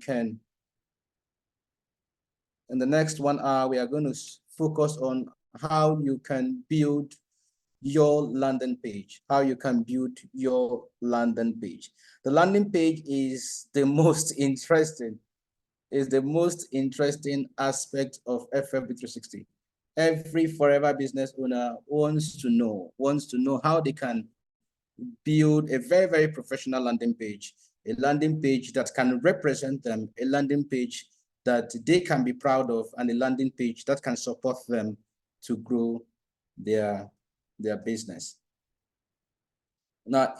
can, in the next 1 hour, we are going to focus on how you can build your landing page, how you can build your landing page. The landing page is the most interesting, aspect of FLP360. Every forever business owner wants to know how they can build a very, very professional landing page, a landing page that can represent them, a landing page that they can be proud of, and a landing page that can support them to grow their business. Now,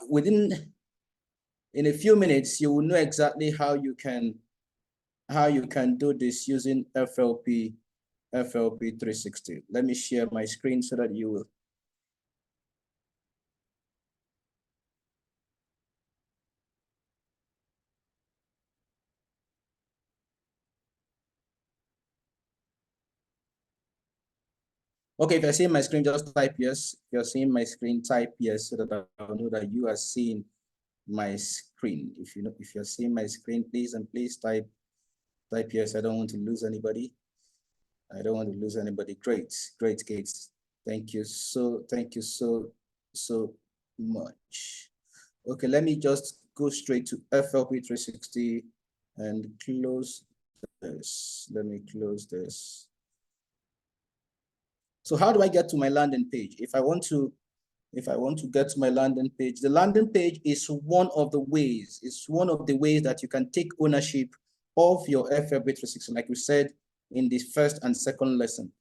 in a few minutes, you will know exactly how you can do this using FLP360. Let me share my screen so that you will. Okay, if you're seeing my screen, just type yes. If you're seeing my screen, type yes so that I'll know that you are seeing my screen. If you're seeing my screen, please type yes. I don't want to lose anybody. Great, Gates. Thank you so much. Okay, let me just go straight to FLP360 and close this. Let me close this. So how do I get to my landing page? If I want to get to my landing page, the landing page is one of the ways. It's one of the ways that you can take ownership of your FLP360, like we said in the first and second lesson,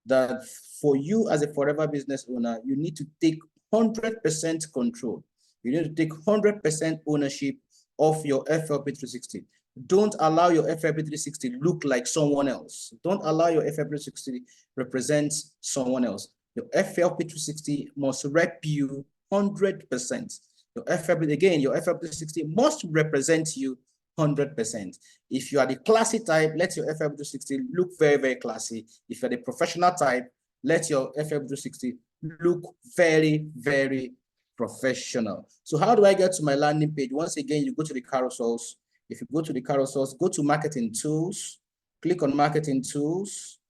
that for you as a forever business owner, you need to take 100% control. You need to take 100% ownership of your FLP360. Don't allow your FLP360 look like someone else. Don't allow your FLP360 represent someone else. Your FLP360 must rep you 100%. Your FLP360 must represent you 100%. If you are the classy type, let your FLP360 look very, very classy. If you're the professional type, let your FLP360 look very, very professional. So how do I get to my landing page? Once again, you go to the carousels. If you go to the carousels, go to marketing tools, click on marketing tools.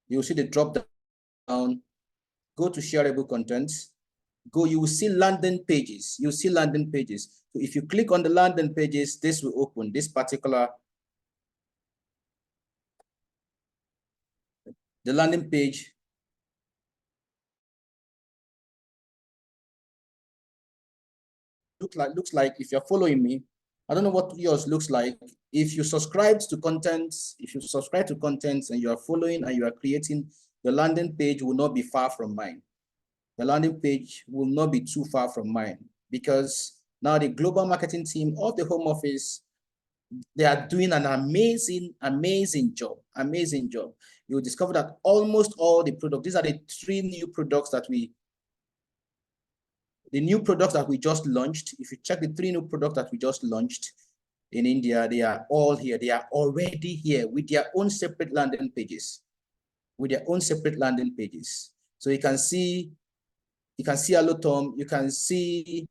You'll see the drop down, go to shareable content, you will see landing pages. You'll see landing pages. So if you click on the landing pages, this will open this particular, the landing page. Looks like if you're following me, I don't know what yours looks like. If you subscribe to content, and you are following and you are creating, the landing page will not be far from mine. The landing page will not be too far from mine, because now the global marketing team of the home office, they are doing an amazing job. You'll discover that almost all the products, these are the 3 new products that we just launched. If you check the 3 new products that we just launched in India, they are all here. They are already here with their own separate landing pages. So you can see Allotom, you can see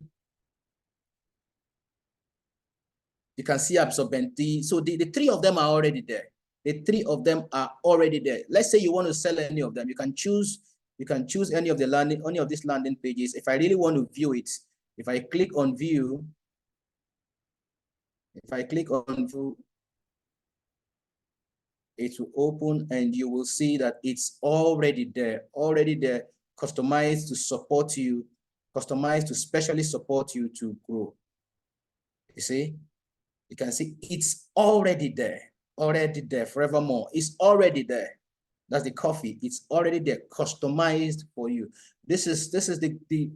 Absorbenti. So the 3 of them are already there. Let's say you want to sell any of them. You can choose any of these landing pages. If I really want to view it, if I click on view, it will open and you will see that it's already there, customized to support you, customized to specially support you to grow. You see, you can see it's already there, forevermore. It's already there. That's the coffee. It's already there, customized for you. This is the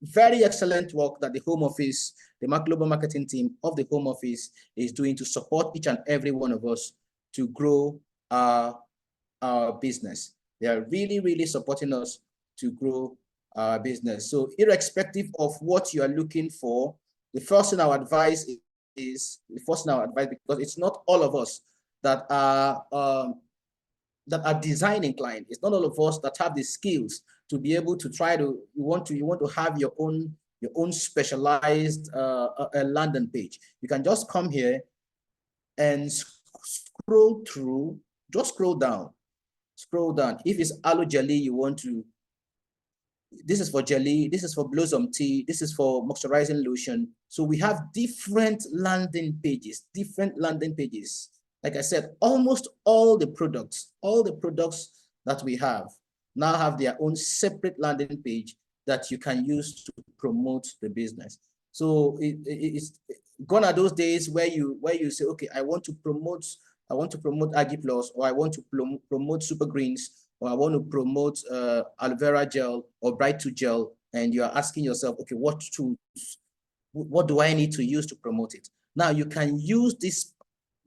very excellent work that the home office, the global marketing team of the home office is doing to support each and every one of us to grow our business. They are really supporting us to grow our business. So irrespective of what you are looking for, the first thing I would advise because it's not all of us that are design inclined. It's not all of us that have the skills to be able to you want to have your own specialized landing page. You can just come here and scroll through, just scroll down. If it's aloe jelly, you want to, this is for jelly, this is for blossom tea, this is for moisturizing lotion. So we have different landing pages. Like I said, almost all the products that we have now have their own separate landing page that you can use to promote the business. So it's gone are those days where you say, okay, I want to promote Agi Plus, or I want to promote Super Greens, or I want to promote aloe vera gel or Bright 2 gel, and you are asking yourself, okay, what do I need to use to promote it? Now you can use this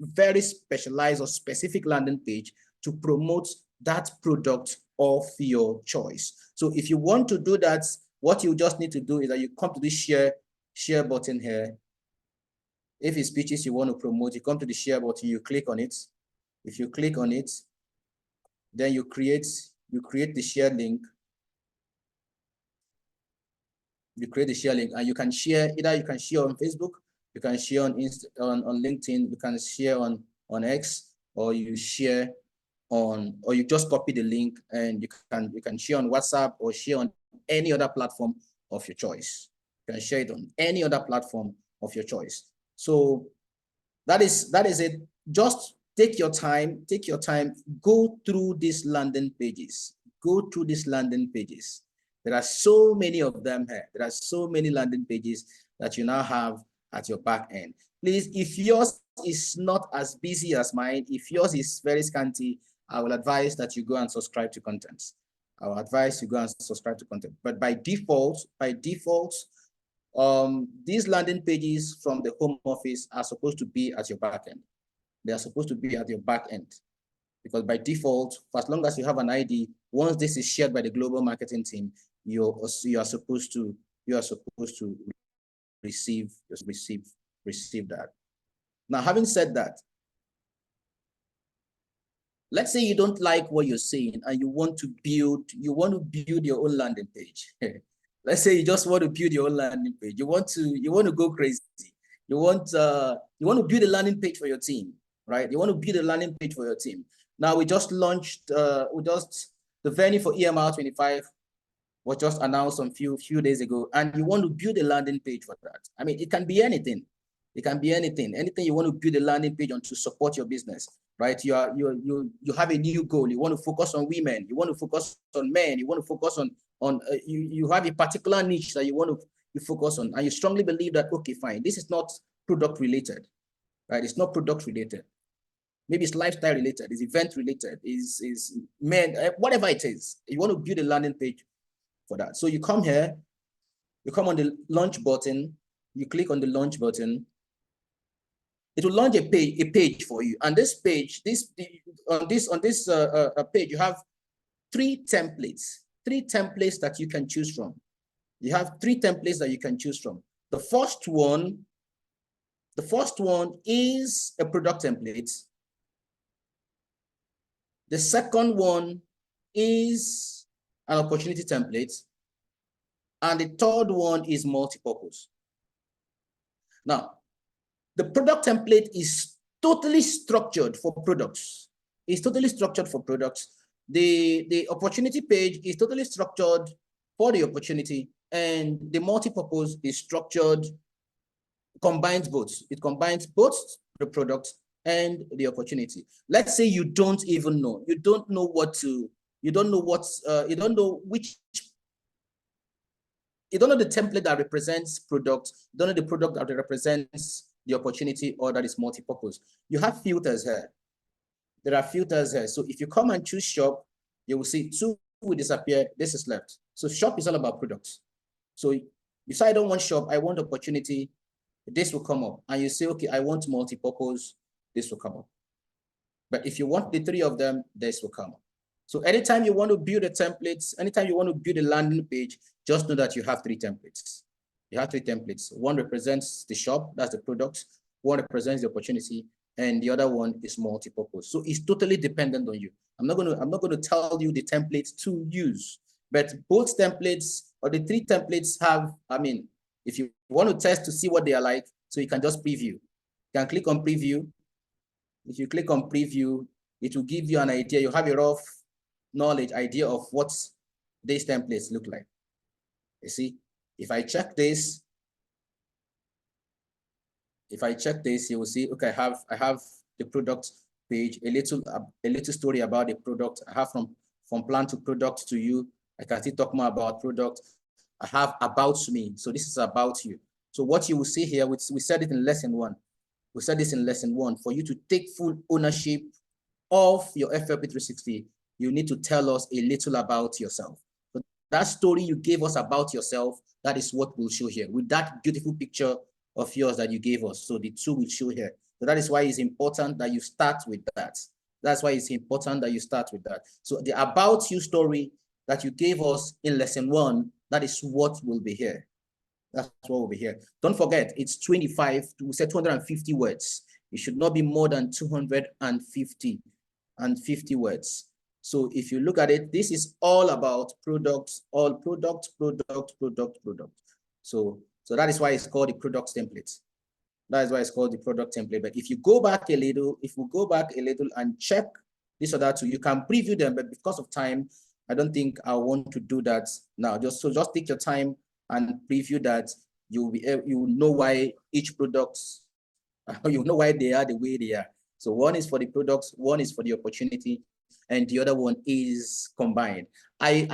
very specialized or specific landing page to promote that product of your choice. So if you want to do that, what you just need to do is that you come to this share button here. If it's speeches you want to promote, you come to the share button, you click on it. If you click on it, then you create the share link. You create the share link, and you can share, either you can share on Facebook, you can share on LinkedIn, you can share on X, or you share on, or you just copy the link, and you can share on WhatsApp or share on any other platform of your choice. You can share it on any other platform of your choice. So that is it. Just take your time, go through these landing pages. There are so many of them here. There are so many landing pages that you now have at your back end. Please, if yours is not as busy as mine, if yours is very scanty, I will advise that you go and subscribe to content. But by default, these landing pages from the home office are supposed to be at your back end. They are supposed to be at your back end, because by default, for as long as you have an ID, once this is shared by the global marketing team, you are supposed to receive that. Now, having said that, let's say you don't like what you're seeing and you want to build your own landing page. Let's say you just want to build your own landing page. You want to go crazy. You want to build a landing page for your team, right? You want to build a landing page for your team. Now we just launched the venue for EMR 25 was just announced some few days ago, and you want to build a landing page for that. I mean, it can be anything. Anything you want to build a landing page on to support your business, right? You have a new goal. You want to focus on women. You want to focus on men. You want to focus on you have a particular niche that you want to focus on, and you strongly believe that, okay, fine, this is not product related, right? It's not product related. Maybe it's lifestyle related, it's event related, is men, whatever it is. You want to build a landing page for that. So you come here, you come on the launch button, you click on the launch button. It will launch a page for you. And this page, on this page, you have three templates that you can choose from. You have three templates that you can choose from. The first one is a product template. The second one is an opportunity template. And the third one is multi-purpose. Now, the product template is totally structured for products. It's totally structured for products. The opportunity page is totally structured for the opportunity, and the multi-purpose is structured, combines both. It combines both the product and the opportunity. Let's say you don't even know. You don't know the template that represents product. You don't know the product that represents the opportunity, or that is multi-purpose. You have filters here. There are filters here. So if you come and choose shop, you will see two will disappear. This is left. So shop is all about products. So you say, I don't want shop, I want opportunity. This will come up. And you say, okay, I want multi-purpose. This will come up. But if you want the three of them, this will come up. So anytime you want to build a template, anytime you want to build a landing page, just know that you have three templates. You have three templates. One represents the shop, that's the product. One represents the opportunity, and the other one is multi-purpose. So it's totally dependent on you. I'm not going to tell you the templates to use, but both templates, or the three templates, have, I mean, If you want to test to see what they are like, so you can just preview. You can click on preview. If you click on preview, it will give you an idea. You have a rough idea of what these templates look like. You see, if I check this, you will see, okay, I have the product page, a little story about the product. I have from plan to product to you. I can still talk more about product. I have about me. So this is about you. So what you will see here, we said it in lesson 1. We said this in lesson 1. For you to take full ownership of your FLP360, you need to tell us a little about yourself. So that story you gave us about yourself, that is what we'll show here with that beautiful picture of yours that you gave us. So the 2 will show here. So that is why it's important that you start with that. That's why it's important that you start with that. So the about you story that you gave us in lesson 1, that is what will be here. That's what will be here. Don't forget, it's 250 words. It should not be more than 250 words. So if you look at it, this is all about products, all product. So that is why it's called the product template. That is why it's called the product template. But if you go back a little, and check this or that too, you can preview them, but because of time, I don't think I want to do that now. Just take your time and preview that. You will know why each product, you know why they are the way they are. So one is for the products, one is for the opportunity, and the other one is combined. I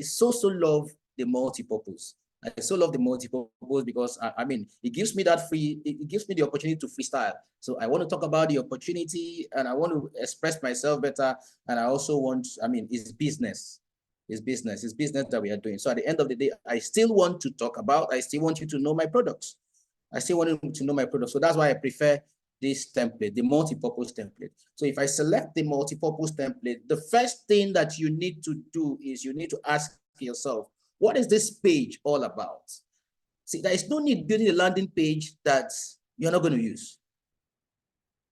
so love the multi-purpose. I so love the multi-purpose because I mean, it gives me the opportunity to freestyle. So I want to talk about the opportunity and I want to express myself better. And I also want, I mean, it's business that we are doing. So at the end of the day, I still want to talk about, I still want you to know my products. I still want you to know my products. So that's why I prefer this template, the multi-purpose template. So if I select the multi-purpose template, the first thing that you need to do is you need to ask yourself, what is this page all about? See, there is no need building a landing page that you're not going to use.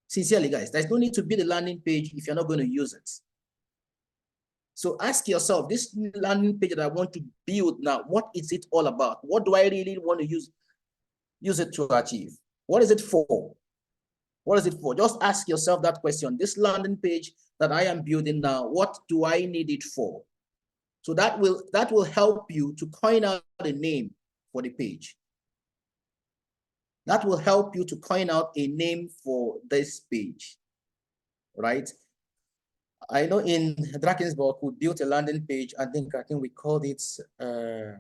Sincerely, guys, there's no need to build a landing page if you're not going to use it. So ask yourself, this landing page that I want to build now, what is it all about? What do I really want to use it to achieve? What is it for? What is it for? Just ask yourself that question. This landing page that I am building now, what do I need it for? So that will help you to coin out a name for the page. That will help you to coin out a name for this page, right? I know in Drakensburg, we built a landing page. I think we called it, okay,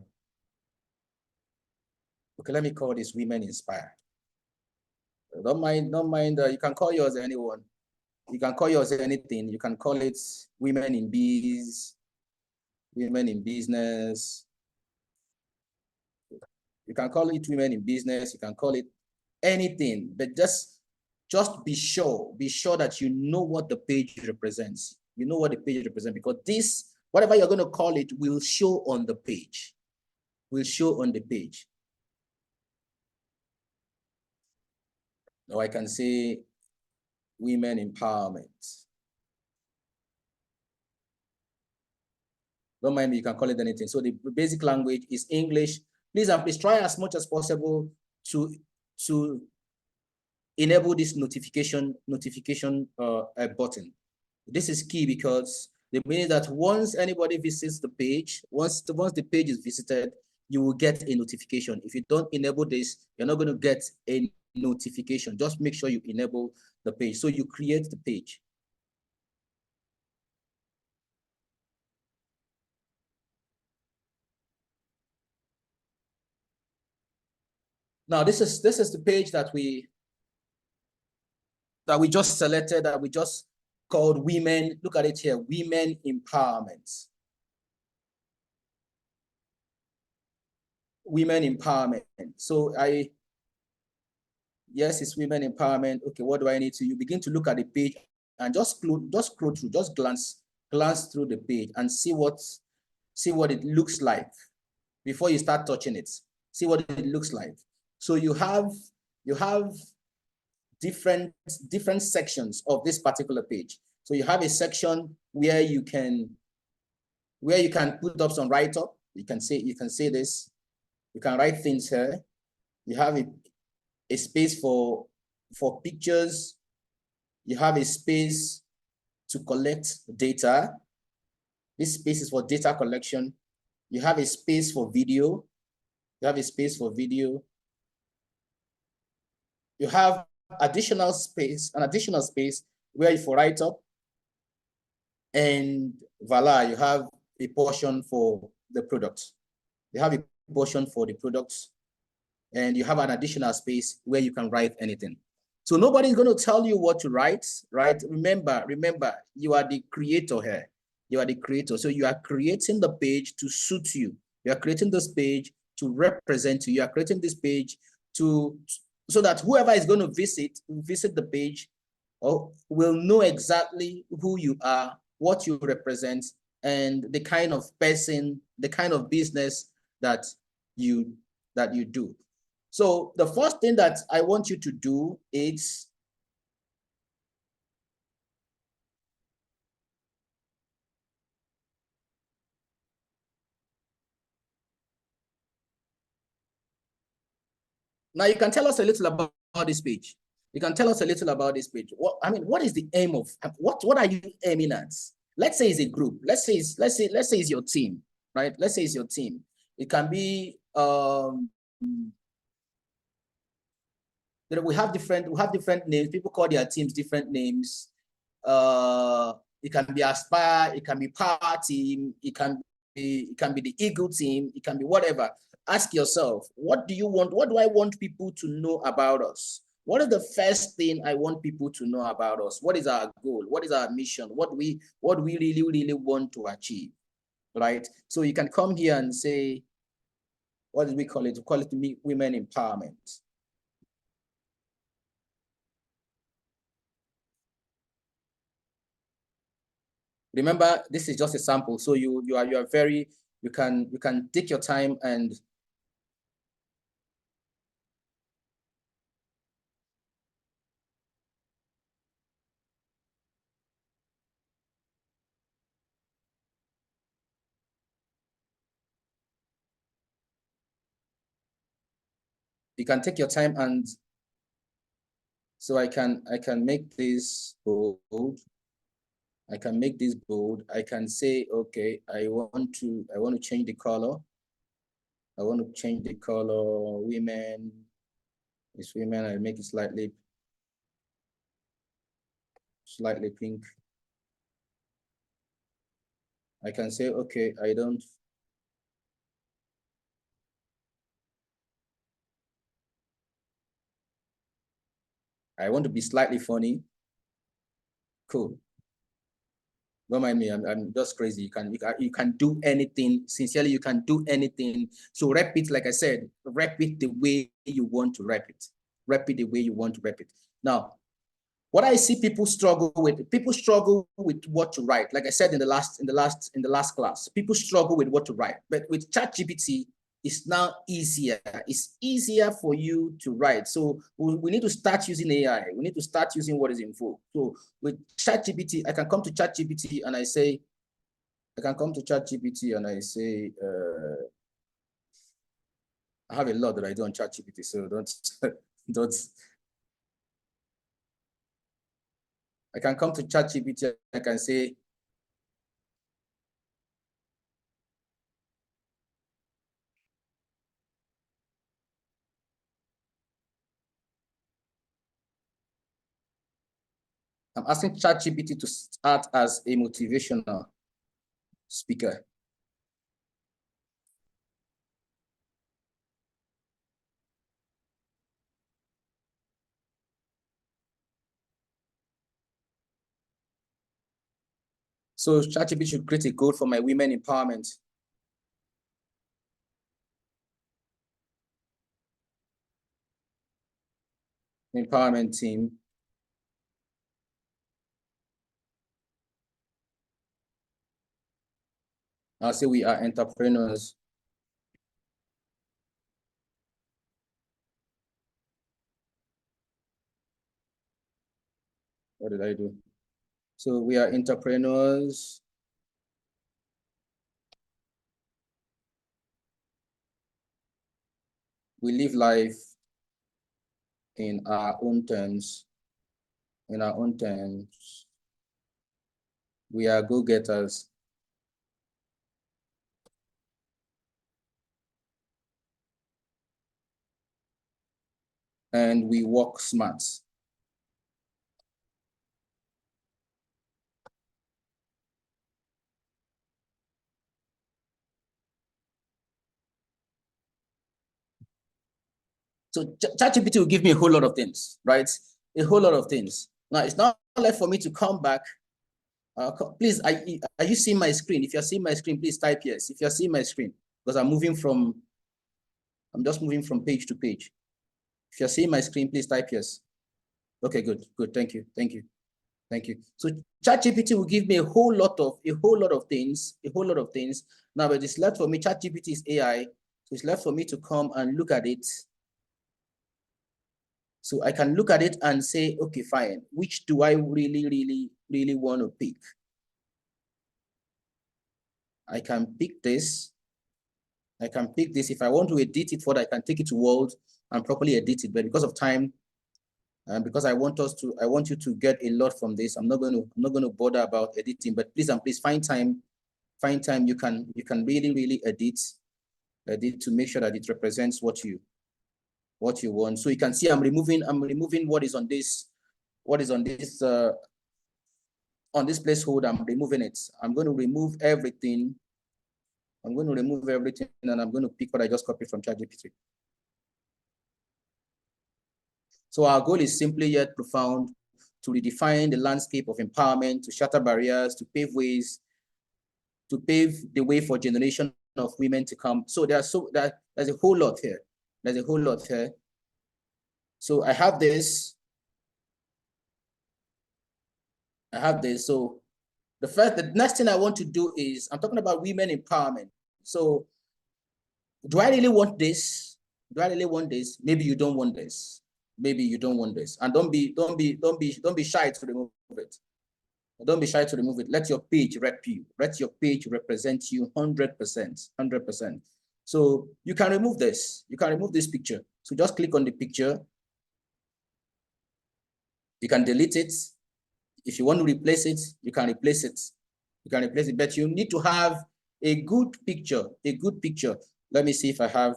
let me call this Women Inspire. Don't mind, you can call yours anyone. You can call yours anything. You can call it Women in Bees, Women in Business. You can call it Women in Business. You can call it anything, but just be sure that you know what the page represents. You know what the page represents, because this, whatever you're going to call it, will show on the page. Will show on the page. Now I can say women empowerment. Don't mind me, you can call it anything. So the basic language is English. Please try as much as possible to enable this notification button. This is key because the minute that once anybody visits the page, once the page is visited, you will get a notification. If you don't enable this, you're not going to get a notification. Just make sure you enable the page. So you create the page. Now this is the page that we just selected, that we just called women. Look at it here, women empowerment. Women empowerment. So yes, it's women empowerment. Okay, what do I need to? You begin to look at the page and just scroll through, just glance through the page and see what it looks like before you start touching it. See what it looks like. So you have different sections of this particular page. So you have a section where you can put up some write-up. You can say this. You can write things here. You have a space for pictures. You have a space to collect data. This space is for data collection. You have a space for video. You have a space for video. You have an additional space where you for write up. And voila, you have a portion for the product. You have a portion for the products, and you have an additional space where you can write anything. So nobody's going to tell you what to write, right? Remember, you are the creator here. You are the creator. So you are creating the page to suit you. You are creating this page to represent you. You are creating this page so that whoever is going to visit the page will know exactly who you are, what you represent, and the kind of person, the kind of business that you do. So the first thing that I want you to do is now you can tell us a little about this page. You can tell us a little about this page. What is the aim of what are you aiming at? Let's say it's a group. Let's say it's your team, right? Let's say it's your team. It can be we have different names. People call their teams different names. It can be Aspire, it can be Power Team, it can be the Eagle Team, it can be whatever. Ask yourself, what do you want? What do I want people to know about us? What is the first thing I want people to know about us? What is our goal? What is our mission? What we really want to achieve, right? So you can come here and say, what do we call it? We call it women empowerment. Remember, this is just a sample, so you can take your time and so I can make this bold. I can make this bold. I can say, okay, I want to change the color. I want to change the color. Women, it's women. I make it slightly pink. I can say, okay, I want to be slightly funny. Cool. Don't mind me, I'm just crazy. You can do anything. Sincerely, you can do anything. So rep it, like I said, rep it the way you want to rep it. Rep it the way you want to rep it. Now, what I see people struggle with what to write. Like I said in the last class, people struggle with what to write. But with ChatGPT, it's now easier. It's easier for you to write. So we need to start using AI. We need to start using what is in vogue. So with ChatGPT, I can come to ChatGPT and I say, I have a lot that I do on ChatGPT, so don't. I can come to ChatGPT. I can say, I'm asking ChatGPT to start as a motivational speaker. So ChatGPT should create a goal for my women empowerment. Empowerment team. I'll say we are entrepreneurs. What did I do? So we are entrepreneurs. We live life in our own terms. In our own terms. We are go-getters. And we work smart. So ChatGPT will give me a whole lot of things, right? A whole lot of things. Now, it's not left for me to come back. Please, are you seeing my screen? If you're seeing my screen, please type yes. If you're seeing my screen, because I'm just moving from page to page. If you're seeing my screen, please type yes. Okay, good, good. Thank you, thank you, thank you. So ChatGPT will give me a whole lot of things, Now, but it's left for me. ChatGPT is AI, so it's left for me to come and look at it. So I can look at it and say, okay, fine. Which do I really want to pick? I can pick this. I can pick this. If I want to edit it further, I can take it to Word and properly edit it. But because of time, and because I want you to get a lot from this, I'm not going to bother about editing. But please and please find time. You can really edit to make sure that it represents what you want. So you can see I'm removing what is on this placeholder. I'm removing it. I'm going to remove everything. And I'm going to pick what I just copied from ChatGPT. So our goal is simply yet profound: to redefine the landscape of empowerment, to shatter barriers, to pave the way for generation of women to come. So there's a whole lot here. So I have this. So the next thing I want to do is, I'm talking about women empowerment. So do I really want this? Maybe you don't want this. And don't be shy to remove it. Don't be shy to remove it. Let your page rep you. Let your page represent you 100%. So you can remove this. You can remove this picture. So just click on the picture. You can delete it. If you want to replace it, you can replace it. But you need to have a good picture. Let me see if I have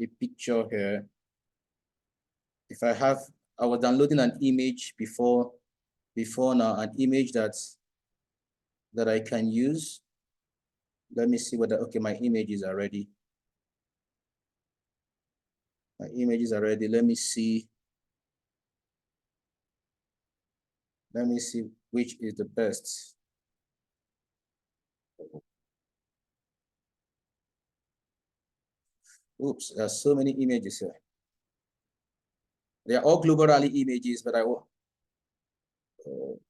a picture here. I was downloading an image before now, an image that I can use. Let me see whether, okay, my images are ready. Let me see. Which is the best. Oops, there's so many images here. They are all Global Rally images, but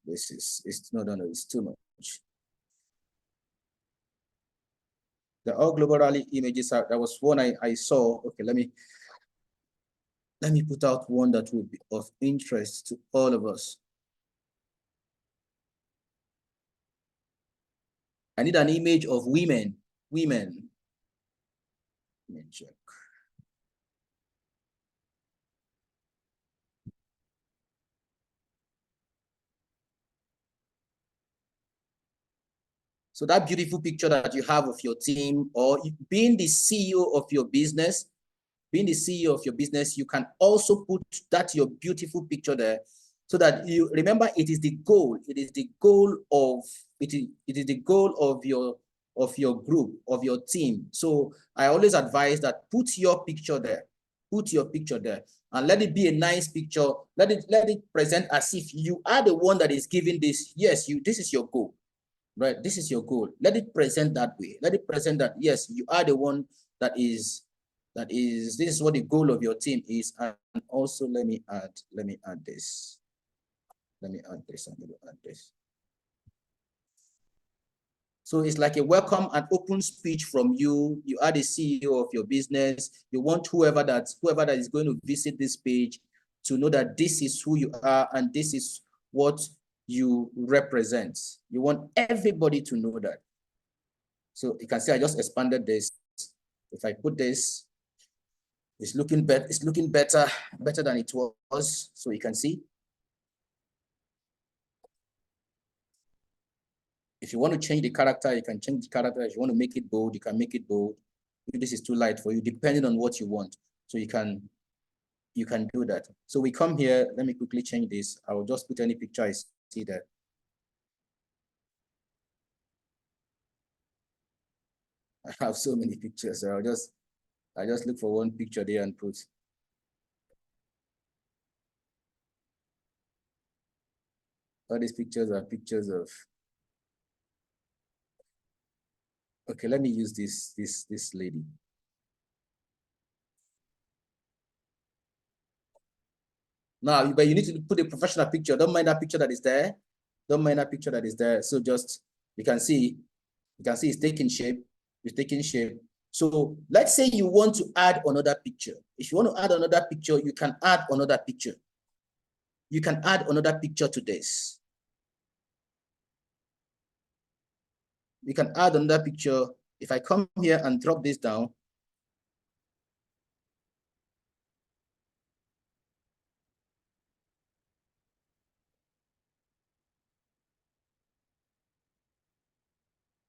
this is, it's too much. They're all Global Rally images. That was one I saw. Okay, let me put out one that will be of interest to all of us. I need an image of women. Let me check. So that beautiful picture that you have of your team, or being the CEO of your business, you can also put that your beautiful picture there, so that you remember it is the goal. It is the goal of your group, of your team. So I always advise that put your picture there, and let it be a nice picture. Let it present as if you are the one that is giving this. Yes, this is your goal. Right, this is your goal. Let it present that way. Let it present that, yes, you are the one that is, this is what the goal of your team is. And also, let me add this. I'm going to add this. So it's like a welcome and open speech from you. You are the CEO of your business. You want whoever that is going to visit this page to know that this is who you are and this is what you represent. You want everybody to know that. So you can see I just expanded this. If I put this, It's looking better. It's looking better than it was. So you can see. If you want to change the character, you can change the character. If you want to make it bold, you can make it bold. If this is too light for you, depending on what you want. So you can do that. So we come here. Let me quickly change this. I will just put any picture I see there. I have so many pictures. So I just look for one picture there and put. All these pictures are pictures of. Okay, let me use this lady. Now, but you need to put a professional picture. Don't mind that picture that is there. Don't mind that picture that is there. So just you can see it's taking shape. It's taking shape. So let's say you want to add another picture. If you want to add another picture, you can add another picture. You can add another picture to this. You can add another picture. If I come here and drop this down,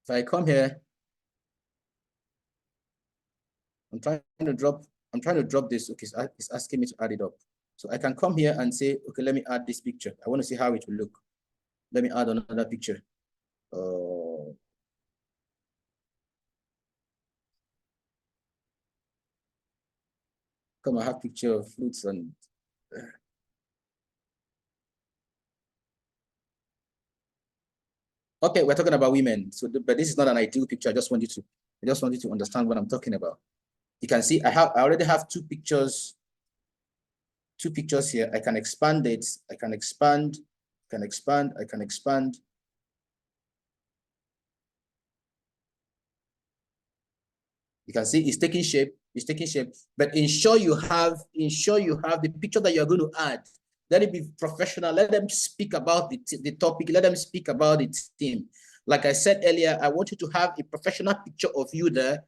if I come here, I'm trying to drop this. Okay, it's asking me to add it up. So I can come here and say, okay, let me add this picture. I want to see how it will look. Let me add another picture. Come, I have picture of fruits and okay, we're talking about women. So, but this is not an ideal picture. I just want you to understand what I'm talking about. You can see I already have two pictures here. I can expand it. I can expand. I can expand. I can expand. You can see it's taking shape. It's taking shape. But ensure you have the picture that you're going to add. Let it be professional. Let them speak about the topic. Let them speak about the team. Like I said earlier, I want you to have a professional picture of you there.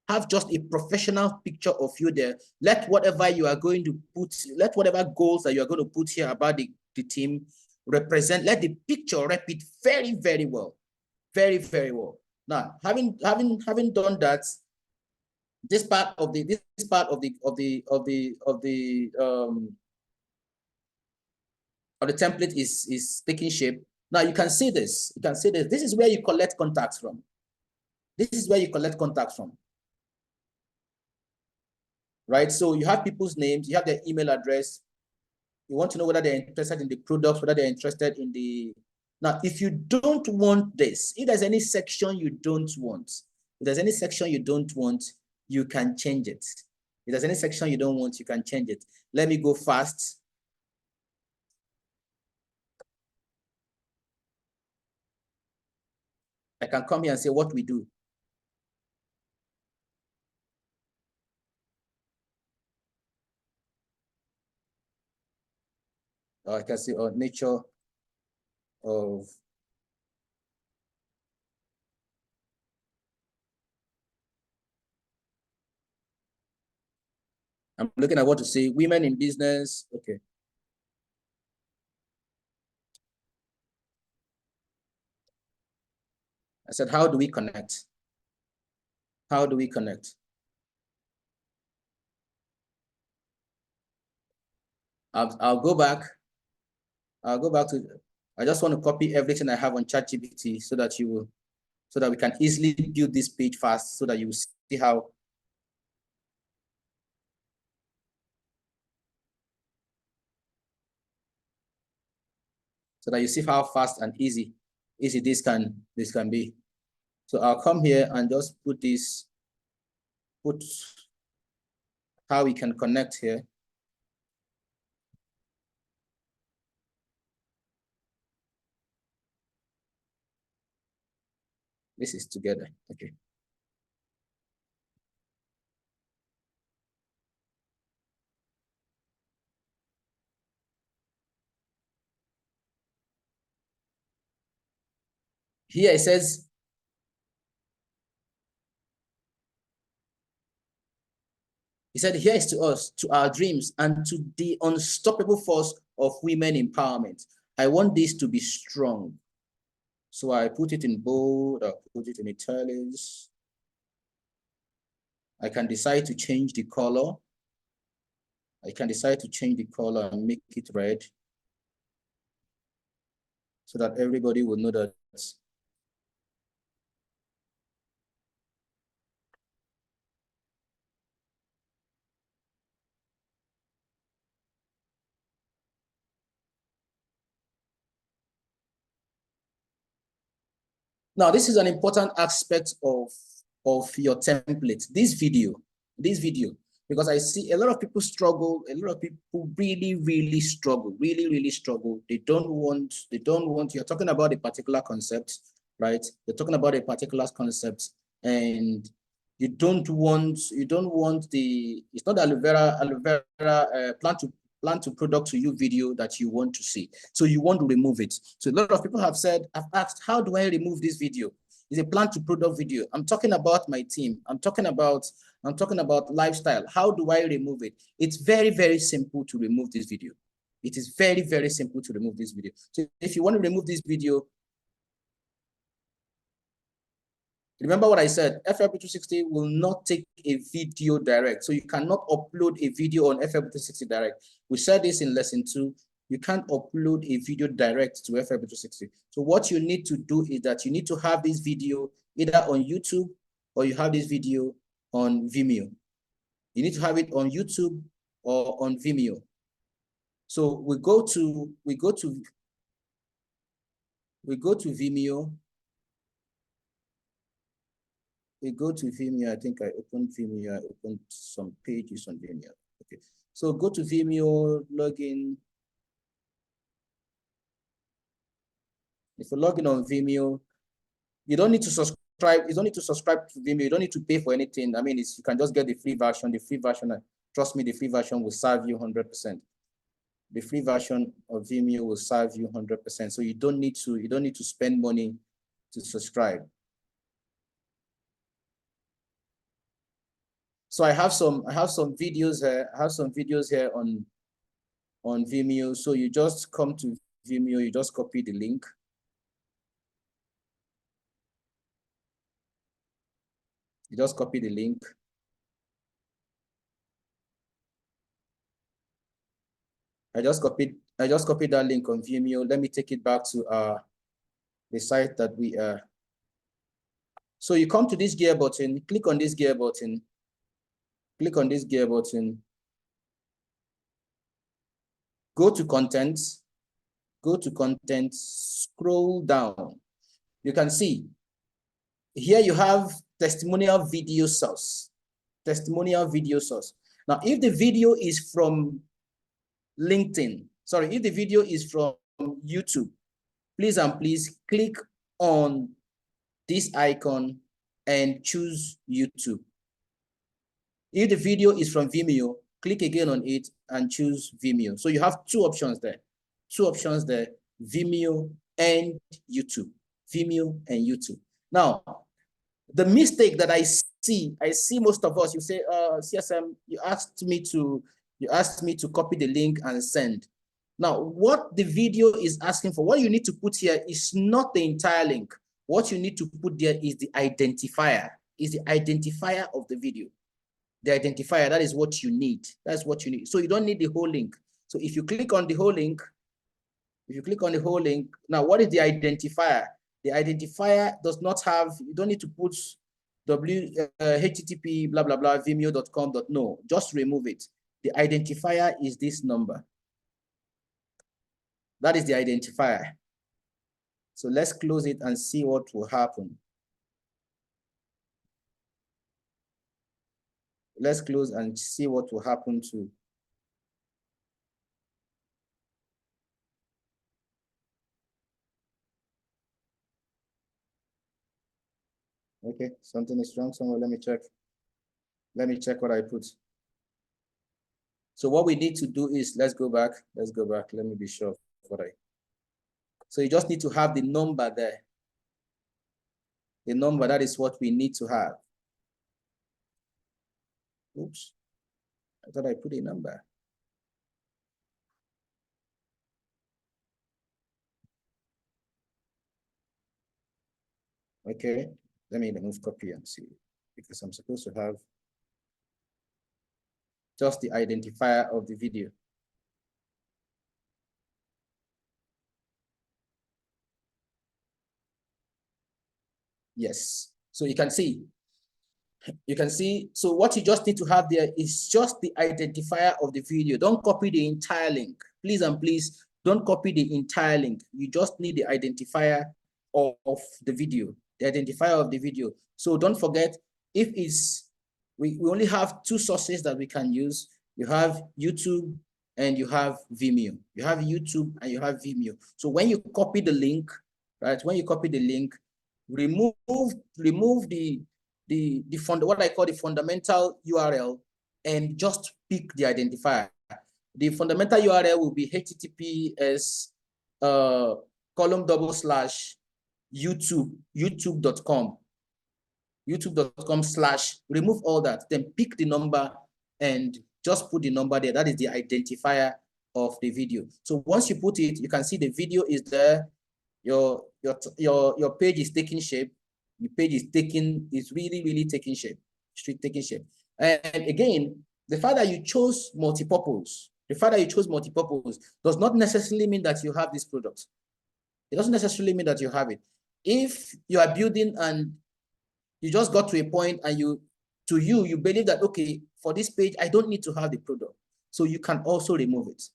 Have just a professional picture of you there. Let whatever you are going to put, let whatever goals that you are going to put here about the team represent. Let the picture repeat very, very well. Very, very well. Now, having done that, this part of the template is taking shape. Now you can see this. You can see this. This is where you collect contacts from. This is where you collect contacts from. Right? So you have people's names, you have their email address. You want to know whether they're interested in the product, whether they're interested in the. Now, if you don't want this, if there's any section you don't want, you can change it. If there's any section you don't want, you can change it. Let me go fast. I can come here and say what we do. Or I can say nature of I'm looking at what to say. Women in business. Okay. I said, how do we connect? How do we connect? I'll go back. I'll go back to. I just want to copy everything I have on ChatGPT so that we can easily build this page fast so that you will see how. So that you see how fast and easy this can be. So I'll come here and just put how we can connect here. This is together. Okay. Here it says He said, here's to us, to our dreams, and to the unstoppable force of women empowerment. I want this to be strong. So I put it in bold, I put it in italics. I can decide to change the color. I can decide to change the color and make it red so that everybody will know that. Now, this is an important aspect of your template, this video, because I see a lot of people struggle, a lot of people really struggle, really struggle. They don't want, you're talking about a particular concept, right? You're talking about a particular concept and you don't want the, it's not the aloe vera plan to product to you video that you want to see. So you want to remove it. So a lot of people have said, I've asked, how do I remove this video? It's a plan to product video. I'm talking about my team. I'm talking about lifestyle. How do I remove it? It's very simple to remove this video. It is very simple to remove this video. So if you want to remove this video, remember what I said, FLP360 will not take a video direct. So you cannot upload a video on FLP360 direct. We said this in lesson 2. You can't upload a video direct to FLP360. So what you need to do is that you need to have this video either on YouTube or you have this video on Vimeo. You need to have it on YouTube or on Vimeo. So we go to Vimeo. We go to Vimeo. I think I opened Vimeo. I opened some pages on Vimeo. Okay. So go to Vimeo, log in. If you log in on Vimeo, you don't need to subscribe. You don't need to subscribe to Vimeo. You don't need to pay for anything. I mean, you can just get the free version. The free version, trust me, the free version will serve you 100%. The free version of Vimeo will serve you 100%. So you don't need to spend money to subscribe. So I have some videos here. I have some videos here on Vimeo. So you just come to Vimeo, you just copy the link. You just copy the link. I just copied that link on Vimeo. Let me take it back to the site that we are. So you come to this gear button, click on this gear button. Click on this gear button. Go to content. Go to content. Scroll down. You can see here you have testimonial video source. Testimonial video source. Now, if the video is from LinkedIn, sorry, if the video is from YouTube, please and please click on this icon and choose YouTube. If the video is from Vimeo, click again on it and choose Vimeo. So you have two options there. Two options there, Vimeo and YouTube. Vimeo and YouTube. Now, the mistake that I see most of us, you say, CSM, you asked me to copy the link and send. Now, what the video is asking for, what you need to put here is not the entire link. What you need to put there is the identifier, of the video. The identifier, that is what you need. That's what you need. So you don't need the whole link. So if you click on the whole link, now what is the identifier? The identifier does not have, you don't need to put http blah blah blah vimeo.com. No, just remove it. The identifier is this number. That is the identifier. So let's close it and see what will happen. Let's close and see what will happen to. Okay, something is wrong somewhere. Let me check. Let me check what I put. So what we need to do is, let's go back. Let me be sure what I. So you just need to have the number there. The number, that is what we need to have. Oops. I thought I put a number. Okay, let me remove copy and see, because I'm supposed to have just the identifier of the video. Yes, so you can see, so what you just need to have there is just the identifier of the video. Don't copy the entire link. Please and please, don't copy the entire link. You just need the identifier of the video, the identifier of the video. So don't forget, if it's, we only have two sources that we can use. You have YouTube and you have Vimeo. You have YouTube and you have Vimeo. So when you copy the link, right, when you copy the link, remove what I call the fundamental URL and just pick the identifier. The fundamental URL will be https youtube.com/ remove all that, then pick the number and just put the number there. That is the identifier of the video. So once you put it, you can see the video is there. Your page is taking shape. The page is really taking shape. And again, the fact that you chose multipurpose, does not necessarily mean that you have this product. It doesn't necessarily mean that you have it. If you are building and you just got to a point and you believe that, okay, for this page, I don't need to have the product. So you can also remove it.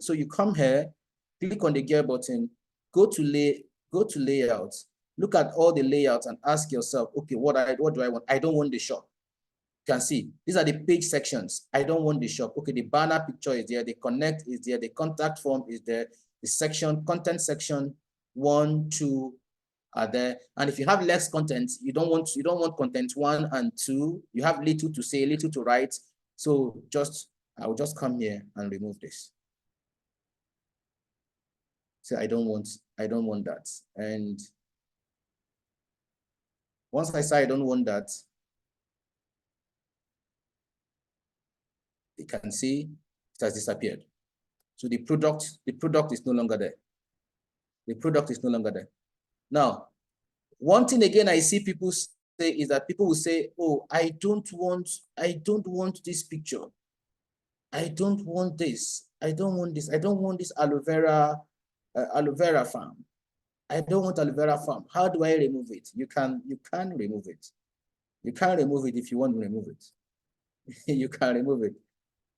So you come here, click on the gear button, go to layout, look at all the layouts and ask yourself, okay, what do I want? I don't want the shop. You can see these are the page sections. I don't want the shop. Okay, the banner picture is there, the connect is there, the contact form is there, the section, content section 1, 2 are there. And if you have less content, you don't want content 1 and 2. You have little to say, little to write. So I will just come here and remove this. So I don't want that. And once I say I don't want that, you can see it has disappeared. So the product is no longer there. The product is no longer there. Now, one thing again I see people say is that people will say, oh, I don't want this picture. I don't want this. I don't want this. I don't want this aloe vera farm. I don't want aloe vera farm. How do I remove it? You can remove it. You can remove it if you want to remove it. You can remove it.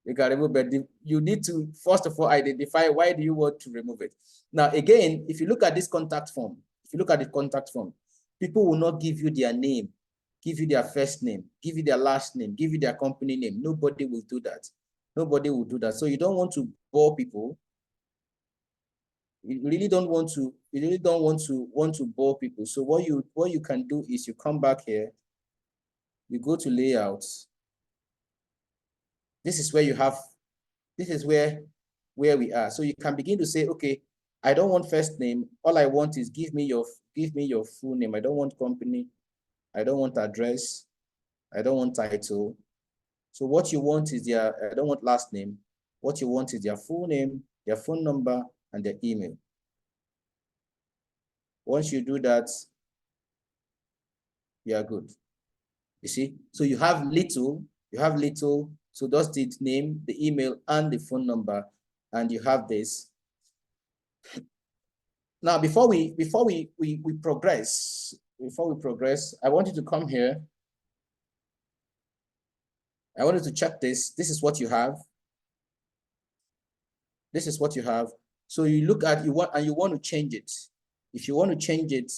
You can remove it. You need to, first of all, identify why do you want to remove it. Now, again, if you look at this contact form, people will not give you their name, give you their first name, give you their last name, give you their company name. Nobody will do that. Nobody will do that. So you don't want to bore people. You really don't want to bore people. So what you can do is you come back here, you go to layouts. This is where we are. So you can begin to say, okay, I don't want first name. All I want is give me your full name. I don't want company. I don't want address. I don't want title. So what you want is I don't want last name. What you want is their full name, their phone number, and their email. Once you do that, you are good. You see? So you have little, so that's the name, the email, and the phone number, and you have this. Now, before we progress, I want you to come here. I wanted to check this. This is what you have. This is what you have. So you look at you want to change it. If you want to change it,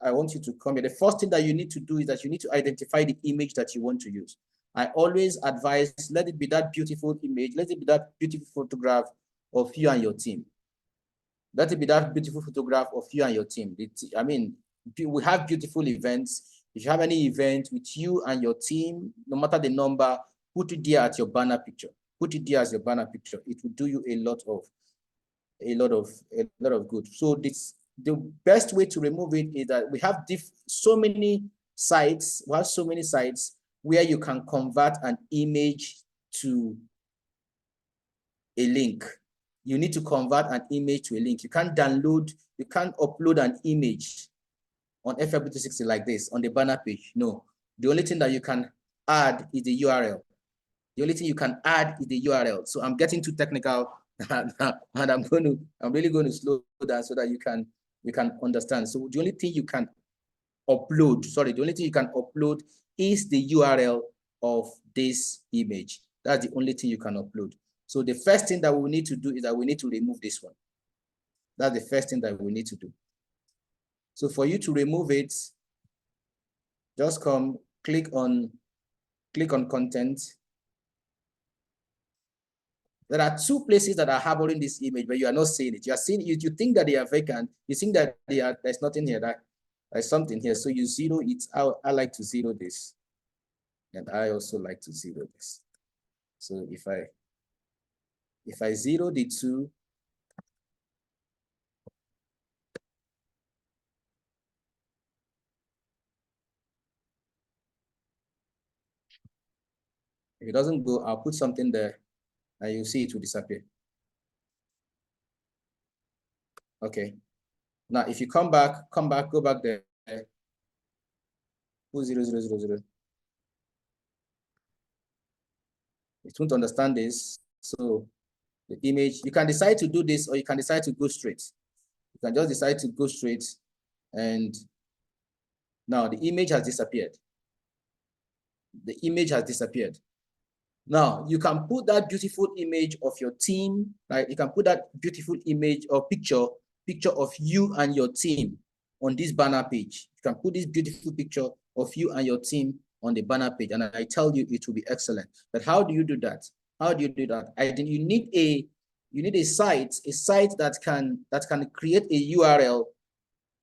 I want you to come here. The first thing that you need to do is that you need to identify the image that you want to use. I always advise, let it be that beautiful image. Let it be that beautiful photograph of you and your team. Let it be that beautiful photograph of you and your team. I mean, we have beautiful events. If you have any event with you and your team, no matter the number, put it there at your banner picture. Put it there as your banner picture. It will do you a lot of good. So the best way to remove it is that we have so many sites. We have so many sites, where you can convert an image to a link. You need to convert an image to a link. You can't upload an image on FLP360 like this on the banner page. No, the only thing that you can add is the URL. The only thing you can add is the URL. So I'm getting too technical and I'm really going to slow down so that you can understand. So the only thing you can upload is the URL of this image. That's the only thing you can upload. So the first thing that we need to do is that we need to remove this one. That's the first thing that we need to do. So for you to remove it, just click on content. There are two places that are harboring this image, but you are not seeing it. You are seeing it. You think that they are vacant. You think that there's nothing here. There's something here. So you zero it. I like to zero this, and I also like to zero this. So if I zero the two, if it doesn't go, I'll put something there, and you'll see it will disappear. Okay. Now, if you go back there. 0, 0, 0, 0. It won't understand this. So the image, you can decide to do this, or you can decide to go straight. You can just decide to go straight, and now the image has disappeared. The image has disappeared. Now you can put that beautiful image of your team, right? You can put that beautiful image or picture of you and your team on this banner page. You can put this beautiful picture of you and your team on the banner page, and I tell you it will be excellent. But how do you do that? How do you do that? You need a site that can create a URL,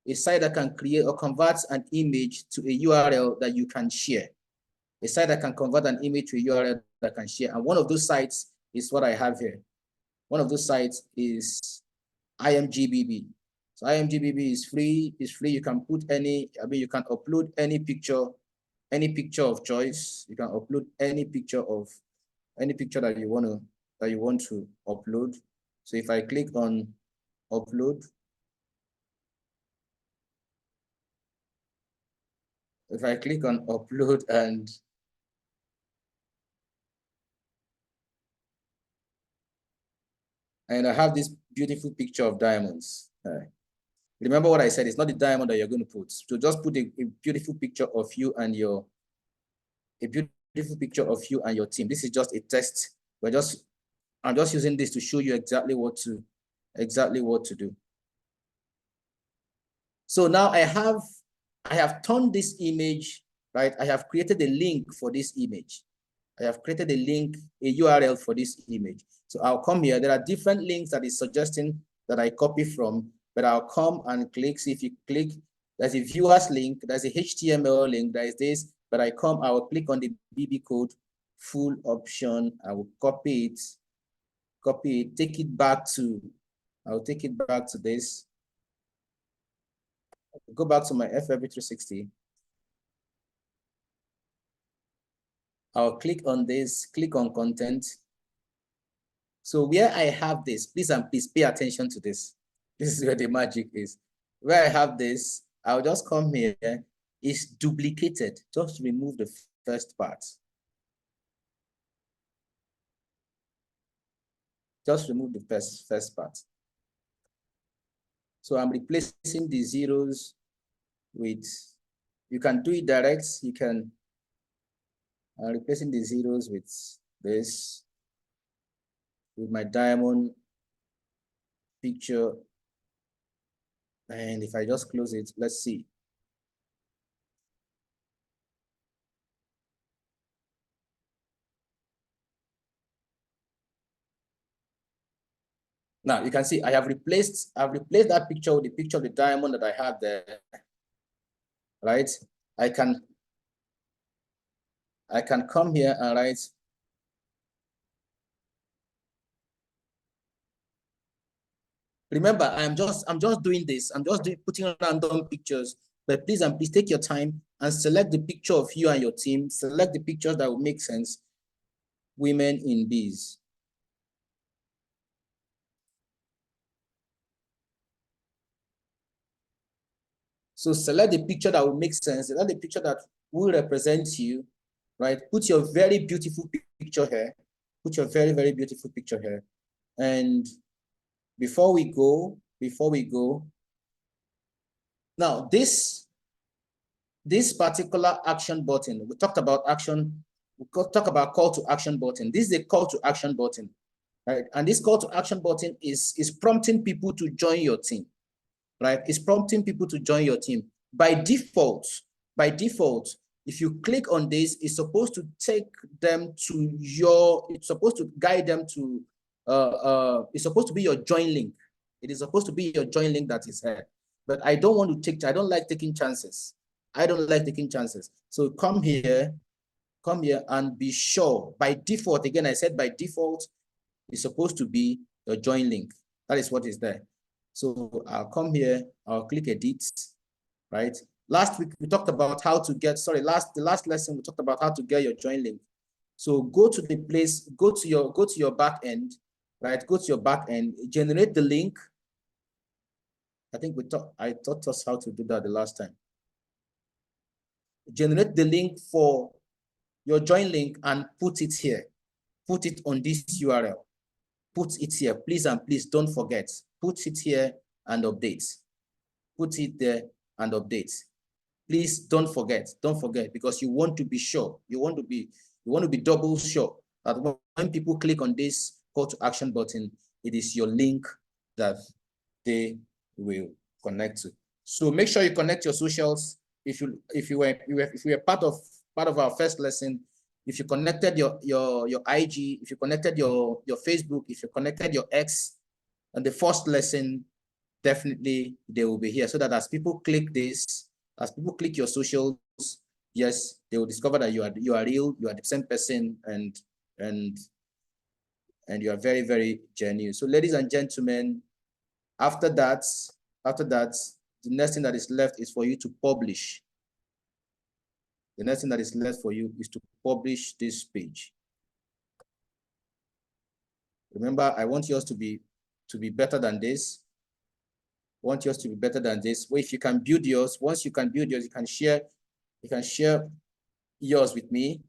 a site that can create or convert an image to a URL that you can share. A site that can convert an image to a URL that can share. And one of those sites is what I have here. One of those sites is IMGBB. So IMGBB is free. It's free. You can put you can upload any picture of choice. You can upload any picture that you want to upload. So if I click on upload, and I have this beautiful picture of diamonds. Remember what I said, it's not the diamond that you're going to put. So just put a beautiful picture of you and your team. This is just a test. I'm just using this to show you exactly what to do. So now I have turned this image, right? I have created a link for this image. I have created a link, a URL for this image. So I'll come here. There are different links that is suggesting that I copy from, but I'll come and click. See, if you click, there's a viewers link, there's a HTML link, there is this, but I will click on the BB code, full option. I will copy it, take it back to this. Go back to my FLP360. I'll click on this, click on content. So where I have this, please pay attention to this. This is where the magic is. Where I have this, I'll just come here. It's duplicated. Just remove the first part. Just remove the first part. So I'm replacing the zeros with, you can do it direct. I'm replacing the zeros with this, with my diamond picture. And if I just close it, let's see. Now you can see I've replaced that picture with the picture of the diamond that I have there. Right? I can come here and write. Remember, I'm just doing this. I'm just putting random pictures, but please take your time and select the picture of you and your team. Select the pictures that will make sense. Women in Biz. So select the picture that will make sense. Select the picture that will represent you, right? Put your very beautiful picture here. Put your very, very beautiful picture here. And before we go, now this particular action button, we talked about action, we talk about call to action button. This is a call to action button, right? And this call to action button is prompting people to join your team, right? It's prompting people to join your team. By default, if you click on this, it's supposed to take them to your, it's supposed to guide them to, it's supposed to be your join link. It is supposed to be your join link that is here. But I don't want to take, I don't like taking chances. I don't like taking chances. So come here and be sure. By default, again, I said by default, it's supposed to be your join link. That is what is there. So I'll come here, I'll click edit, right? Last week, we talked about how to get, the last lesson, we talked about how to get your join link. So go to the place, go to your back end, right? Go to your back end, generate the link. I think I taught us how to do that the last time. Generate the link for your join link and put it here. Put it on this URL. Put it here, please, and please don't forget. Put it here and update. Put it there and update. Please don't forget, because you want to be sure. You want to be double sure that when people click on this call to action button, it is your link that they will connect to. So make sure you connect your socials. If you were part of our first lesson, if you connected your IG, if you connected your Facebook, if you connected your X, and the first lesson, definitely they will be here, so that as people click this, as people click your socials, yes, they will discover that you are real, you are the same person, and you are very, very genuine. So ladies and gentlemen, after that, the next thing that is left is for you to publish. The next thing that is left for you is to publish this page. Remember, I want yours to be better than this. I want yours to be better than this. Well, if you can build yours, once you can build yours, you can share yours with me.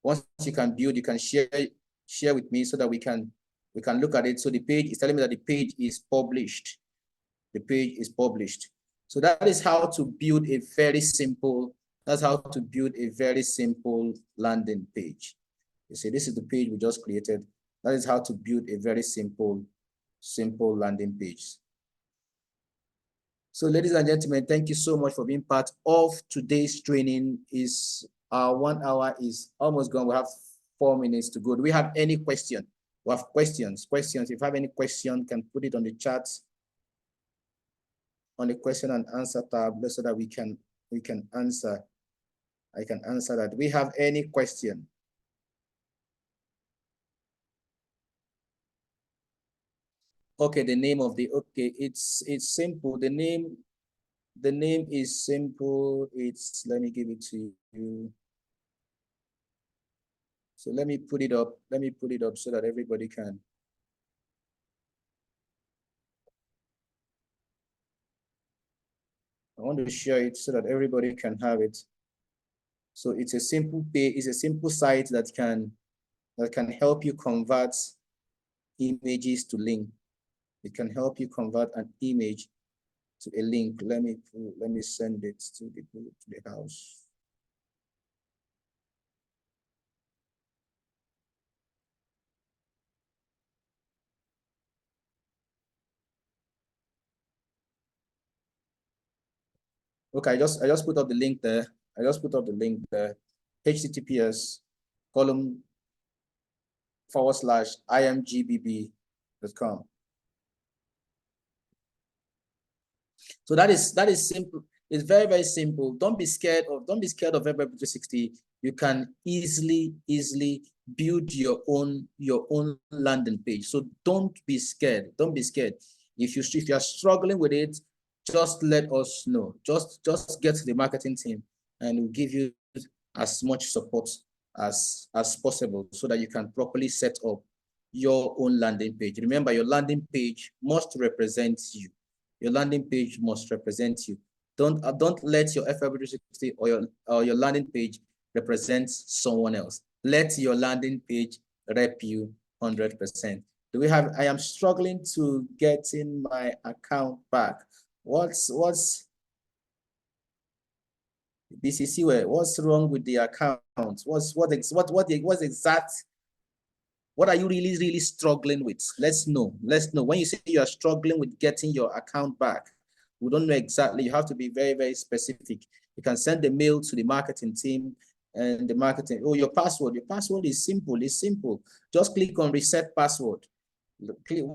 Once you can build, you can share with me, so that we can look at it. So the page is telling me that the page is published. The page is published. So that is how to build a very simple, landing page. You see, this is the page we just created. That is how to build a very simple landing page. So ladies and gentlemen, thank you so much for being part of today's training. Our 1 hour is almost gone. We have 4 minutes to go. Do we have any question? We have questions. If you have any question, can put it on the chat, on the question and answer tab, so that we can answer. I can answer that. Do we have any question? Okay, the name of the, okay, it's simple. The name is simple. Let me give it to you. So let me put it up. So that everybody can. I want to share it so that everybody can have it. So it's a simple page. It's a simple site that can help you convert images to link. It can help you convert an image to a link. Let me send it to the house. Okay, I just put up the link there. https://imgbb.com. So that is simple. It's very, very simple. Don't be scared of FLP360. You can easily build your own landing page. So don't be scared. If you are struggling with it, just let us know. Just get to the marketing team and we'll give you as much support as possible so that you can properly set up your own landing page. Remember, your landing page must represent you. Your landing page must represent you. Don't let your FLP360 or your landing page represent someone else. Let your landing page rep you 100%. Do we have? I am struggling to get in my account back. What's BCC? What's wrong with the account? What's exact? What are you really struggling with? Let's know. When you say you are struggling with getting your account back, we don't know exactly. You have to be very specific. You can send the mail to the marketing team and the marketing. Oh, your password is simple. It's simple. Just click on reset password.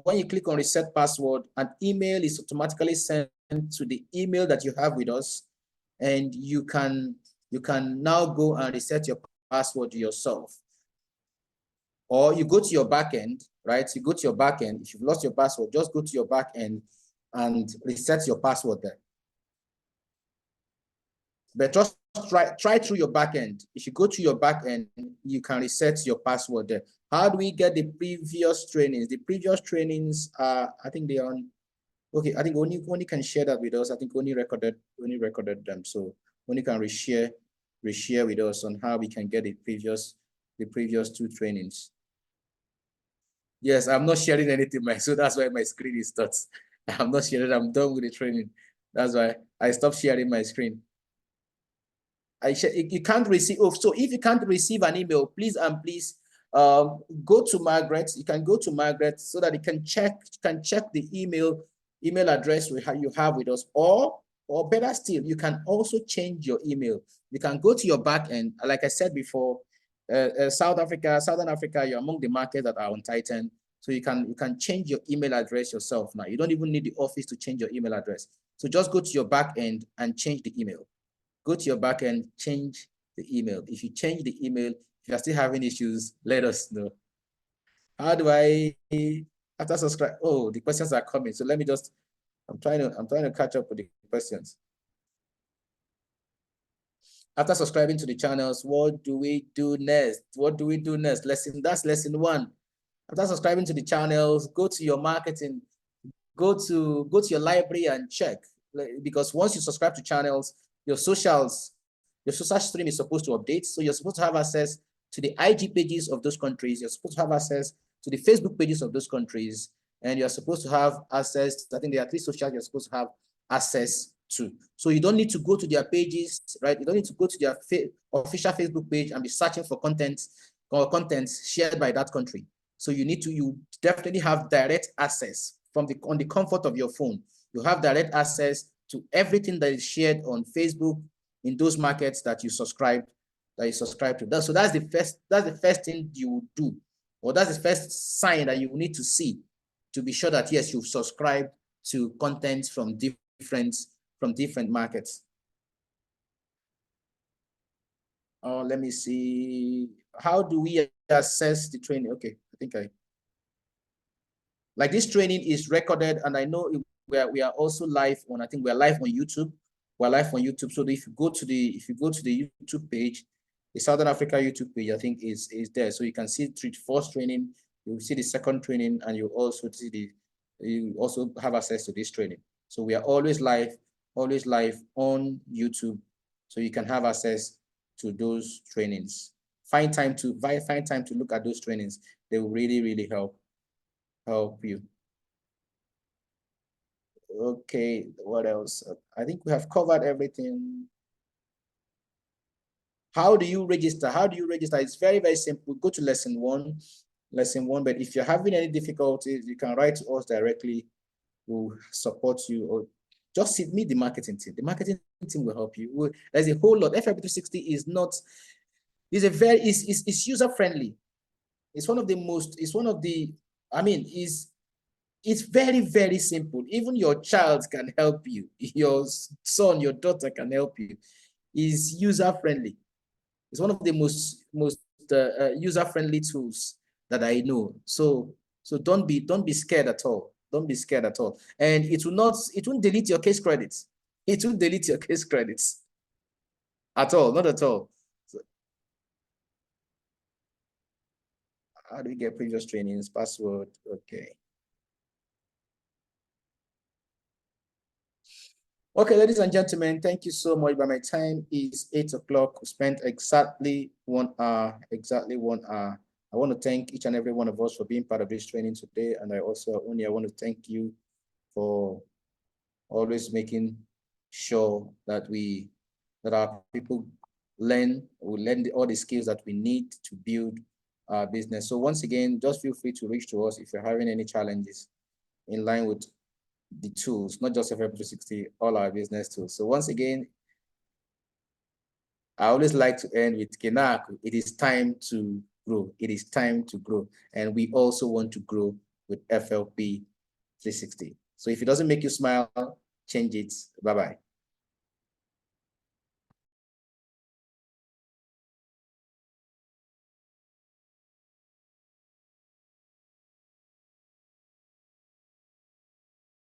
When you click on reset password, an email is automatically sent to the email that you have with us, and you can now go and reset your password yourself. Or you go to your backend, right? You go to your backend. If you've lost your password, just go to your backend and reset your password there. But just try through your backend. If you go to your backend, you can reset your password there. How do we get the previous trainings? The previous trainings are, I think they are on. Okay, I think Oni can share that with us. I think Oni recorded them, so Oni can reshare with us on how we can get the previous 2 trainings. Yes, I'm not sharing anything, so that's why my screen is stuck. I'm not sharing. I'm done with the training. That's why I stopped sharing my screen. You can't receive. Oh, so if you can't receive an email, please go to Margaret. You can go to Margaret so that you can check the email address you have with us, or better still, you can also change your email. You can go to your back end. Like I said before, Southern Africa, you're among the markets that are on Titan. So you can change your email address yourself now. You don't even need the office to change your email address. So just go to your back end and change the email. Go to your back end, change the email. If you change the email, if you're still having issues, let us know. How do I, after subscribe? Oh, the questions are coming. So let me just, I'm trying to catch up with the questions. After subscribing to the channels, what do we do next? That's lesson 1. After subscribing to the channels, go to your marketing, go to your library and check. Because once you subscribe to channels, your social stream is supposed to update. So you're supposed to have access to the IG pages of those countries. You're supposed to have access to the Facebook pages of those countries. And you're supposed to have access, I think there are 3 socials you're supposed to have access to. So you don't need to go to their pages, right? You don't need to go to their official Facebook page and be searching for content shared by that country. So you definitely have direct access on the comfort of your phone. You have direct access to everything that is shared on Facebook in those markets that you subscribe to. So that's the first thing you do, or that's the first sign that you need to see to be sure that yes, you've subscribed to content from different markets. Let me see. How do we assess the training? Okay, like this training is recorded, and I know we are also live on. I think we are live on YouTube. We're live on YouTube. So if you go to the YouTube page, the Southern Africa YouTube page, I think is there. So you can see the first training, you will see the second training, and you also have access to this training. So we are always live on YouTube, so you can have access to those trainings. Find time to look at those trainings. They will really help you. Okay, what else? I think we have covered everything. How do you register? It's very simple. Go to lesson one, but if you're having any difficulties, you can write to us directly. We'll support you, or just meet the marketing team. The marketing team will help you. There's a whole lot. FLP360 is user-friendly. It's very simple. Even your child can help you. Your son, your daughter can help you. It's user-friendly. It's one of the most user-friendly tools that I know. So don't be scared at all. Don't be scared at all. And it won't delete your case credits. It won't delete your case credits. At all, not at all. So, how do we get previous trainings? Password, okay. Okay, ladies and gentlemen, thank you so much. By my time is 8 o'clock. We spent exactly 1 hour, I want to thank each and every one of us for being part of this training today. And I also, I want to thank you for always making sure that that our people learn all the skills that we need to build our business. So once again, just feel free to reach to us if you're having any challenges in line with the tools, not just FLP360, all our business tools. So once again, I always like to end with Kenaku. It is time to grow. It is time to grow. And we also want to grow with FLP360. So if it doesn't make you smile, change it. Bye-bye.